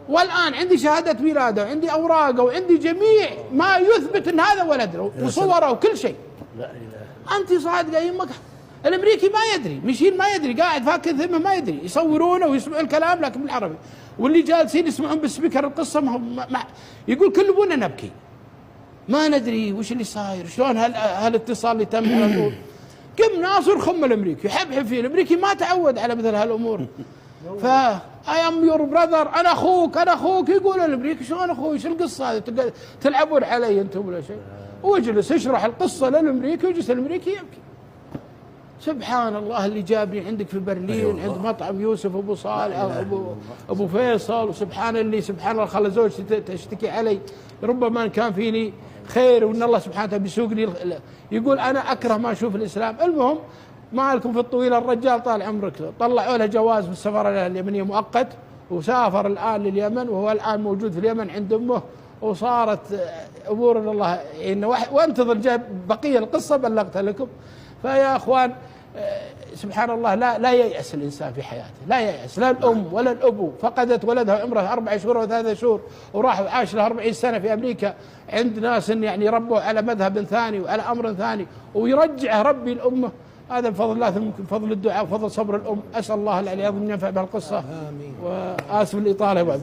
والآن عندي شهادة ولاده وعندي أوراقه وعندي جميع ما يثبت أن هذا ولده وصوره وكل شيء. لا إله. أنت صادقة يمك. الأمريكي ما يدري، مشين ما يدري، قاعد فاكر ذمه ما يدري، يصورونه ويسمعون الكلام لكن بالعربي، واللي جالسين يسمعون بالسبيكر القصة ما يقول كلبونا نبكي ما ندري وش اللي صاير، شلون هالاتصال اللي تم على طول. كم ناصر خم الأمريكي يحبحب فيه، الأمريكي ما تعود على مثل هالأمور. I am your brother، أنا أخوك يقول الأمريكي شلون أخوي، ايش القصة هذه تلعبون علي أنتم ولا شيء. ويجلس يشرح القصة للأمريكي ويجلس الأمريكي يبكي. سبحان الله اللي جابني عندك في برلين عند مطعم يوسف أبو صالح أبو فيصل، وسبحان اللي سبحان الله خلى زوجتي تشتكي علي، ربما إن كان فيني خير وإن الله سبحانه وتعالى بيسوقني. يقول أنا أكره ما أشوف الإسلام. المهم ما لكم في الطويل، الرجال طال عمرك طلعوا له جواز من السفارة اليمنية مؤقت، وسافر الآن لليمن، وهو الآن موجود في اليمن عند أمه، وصارت أمور الله إنه وانتظر جاب بقية القصة بلغتها لكم. فيا أخوان سبحان الله لا ييأس الإنسان في حياته، لا ييأس، لا الأم ولا الأبو فقدت ولدها عمره 4 شهور و3 شهور وراح عاش له 40 سنة في أمريكا عند ناس يعني ربوا على مذهب ثاني وعلى أمر ثاني، ويرجعه ربي الأمة. هذا بفضل الله، ثم فضل الدعاء وفضل صبر الأم. أسأل الله العلي العظيم أن ينفع بهالقصة، وآسف الإطالة.